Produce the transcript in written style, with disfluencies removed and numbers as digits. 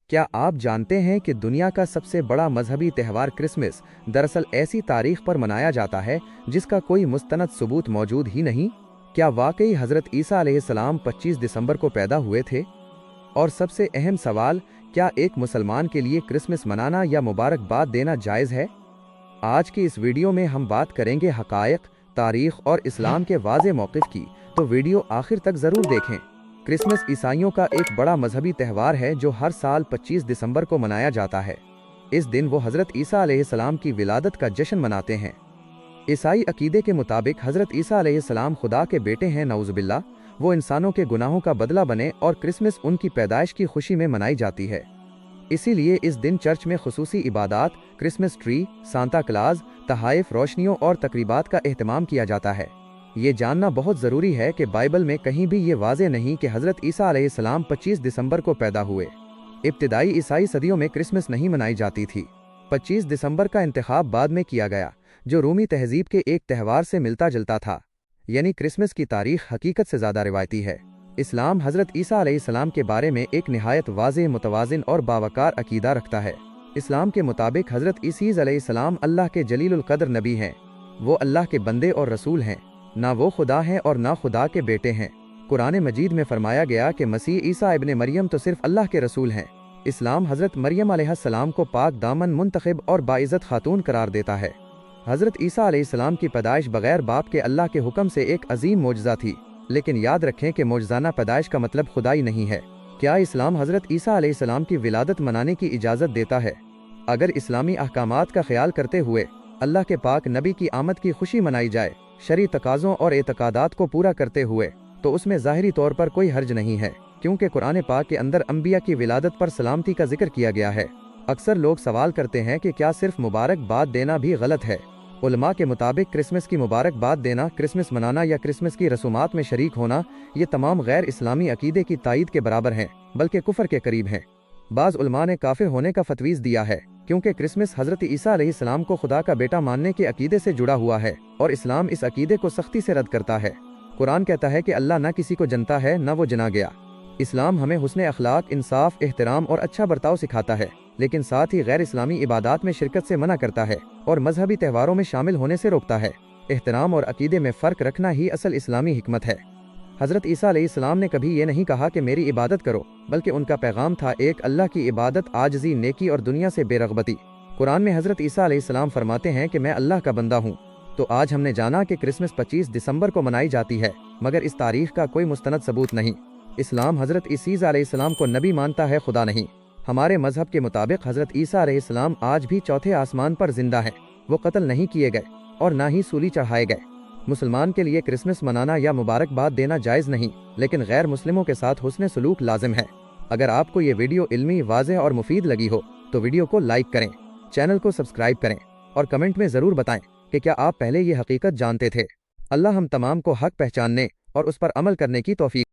کیا آپ جانتے ہیں کہ دنیا کا سب سے بڑا مذہبی تہوار کرسمس دراصل ایسی تاریخ پر منایا جاتا ہے جس کا کوئی مستند ثبوت موجود ہی نہیں؟ کیا واقعی حضرت عیسیٰ علیہ السلام 25 دسمبر کو پیدا ہوئے تھے؟ اور سب سے اہم سوال، کیا ایک مسلمان کے لیے کرسمس منانا یا مبارکباد دینا جائز ہے؟ آج کی اس ویڈیو میں ہم بات کریں گے حقائق، تاریخ اور اسلام کے واضح موقف کی، تو ویڈیو آخر تک ضرور دیکھیں۔ کرسمس عیسائیوں کا ایک بڑا مذہبی تہوار ہے جو ہر سال 25 دسمبر کو منایا جاتا ہے۔ اس دن وہ حضرت عیسیٰ علیہ السلام کی ولادت کا جشن مناتے ہیں۔ عیسائی عقیدے کے مطابق حضرت عیسیٰ علیہ السلام خدا کے بیٹے ہیں، نعوذ باللہ، وہ انسانوں کے گناہوں کا بدلہ بنے، اور کرسمس ان کی پیدائش کی خوشی میں منائی جاتی ہے۔ اسی لیے اس دن چرچ میں خصوصی عبادات، کرسمس ٹری، سانتا کلاز، تحائف، روشنیوں اور تقریبات کا اہتمام کیا جاتا ہے۔ یہ جاننا بہت ضروری ہے کہ بائبل میں کہیں بھی یہ واضح نہیں کہ حضرت عیسیٰ علیہ السلام 25 دسمبر کو پیدا ہوئے۔ ابتدائی عیسائی صدیوں میں کرسمس نہیں منائی جاتی تھی۔ 25 دسمبر کا انتخاب بعد میں کیا گیا، جو رومی تہذیب کے ایک تہوار سے ملتا جلتا تھا، یعنی کرسمس کی تاریخ حقیقت سے زیادہ روایتی ہے۔ اسلام حضرت عیسیٰ علیہ السلام کے بارے میں ایک نہایت واضح، متوازن اور باوقار عقیدہ رکھتا ہے۔ اسلام کے مطابق حضرت عیسیٰ علیہ السلام اللہ کے جلیل القدر نبی ہیں۔ وہ اللہ کے بندے اور رسول ہیں، نہ وہ خدا ہیں اور نہ خدا کے بیٹے ہیں۔ قرآن مجید میں فرمایا گیا کہ مسیح عیسیٰ ابن مریم تو صرف اللہ کے رسول ہیں۔ اسلام حضرت مریم علیہ السلام کو پاک دامن، منتخب اور باعزت خاتون قرار دیتا ہے۔ حضرت عیسیٰ علیہ السلام کی پیدائش بغیر باپ کے اللہ کے حکم سے ایک عظیم معجزہ تھی، لیکن یاد رکھیں کہ معجزانہ پیدائش کا مطلب خدائی نہیں ہے۔ کیا اسلام حضرت عیسیٰ علیہ السلام کی ولادت منانے کی اجازت دیتا ہے؟ اگر اسلامی احکامات کا خیال کرتے ہوئے اللہ کے پاک نبی کی آمد کی خوشی منائی جائے، شرعی تقاضوں اور اعتقادات کو پورا کرتے ہوئے، تو اس میں ظاہری طور پر کوئی حرج نہیں ہے، کیونکہ قرآن پاک کے اندر انبیاء کی ولادت پر سلامتی کا ذکر کیا گیا ہے۔ اکثر لوگ سوال کرتے ہیں کہ کیا صرف مبارکباد دینا بھی غلط ہے؟ علماء کے مطابق کرسمس کی مبارکباد دینا، کرسمس منانا یا کرسمس کی رسومات میں شریک ہونا، یہ تمام غیر اسلامی عقیدے کی تائید کے برابر ہیں، بلکہ کفر کے قریب ہیں۔ بعض علماء نے کافر ہونے کا فتویض دیا ہے، کیونکہ کرسمس حضرت عیسیٰ علیہ السلام کو خدا کا بیٹا ماننے کے عقیدے سے جڑا ہوا ہے، اور اسلام اس عقیدے کو سختی سے رد کرتا ہے۔ قرآن کہتا ہے کہ اللہ نہ کسی کو جنتا ہے، نہ وہ جنا گیا۔ اسلام ہمیں حسن اخلاق، انصاف، احترام اور اچھا برتاؤ سکھاتا ہے، لیکن ساتھ ہی غیر اسلامی عبادات میں شرکت سے منع کرتا ہے اور مذہبی تہواروں میں شامل ہونے سے روکتا ہے۔ احترام اور عقیدے میں فرق رکھنا ہی اصل اسلامی حکمت ہے۔ حضرت عیسیٰ علیہ السلام نے کبھی یہ نہیں کہا کہ میری عبادت کرو، بلکہ ان کا پیغام تھا ایک اللہ کی عبادت، عاجزی، نیکی اور دنیا سے بے رغبتی۔ قرآن میں حضرت عیسیٰ علیہ السلام فرماتے ہیں کہ میں اللہ کا بندہ ہوں۔ تو آج ہم نے جانا کہ کرسمس 25 دسمبر کو منائی جاتی ہے، مگر اس تاریخ کا کوئی مستند ثبوت نہیں۔ اسلام حضرت عیسیٰ علیہ السلام کو نبی مانتا ہے، خدا نہیں۔ ہمارے مذہب کے مطابق حضرت عیسیٰ علیہ السلام آج بھی چوتھے آسمان پر زندہ ہیں۔ وہ قتل نہیں کیے گئے اور نہ ہی سولی چڑھائے گئے۔ مسلمان کے لیے کرسمس منانا یا مبارکباد دینا جائز نہیں، لیکن غیر مسلموں کے ساتھ حسن سلوک لازم ہے۔ اگر آپ کو یہ ویڈیو علمی، واضح اور مفید لگی ہو تو ویڈیو کو لائک کریں، چینل کو سبسکرائب کریں، اور کمنٹ میں ضرور بتائیں کہ کیا آپ پہلے یہ حقیقت جانتے تھے۔ اللہ ہم تمام کو حق پہچاننے اور اس پر عمل کرنے کی توفیق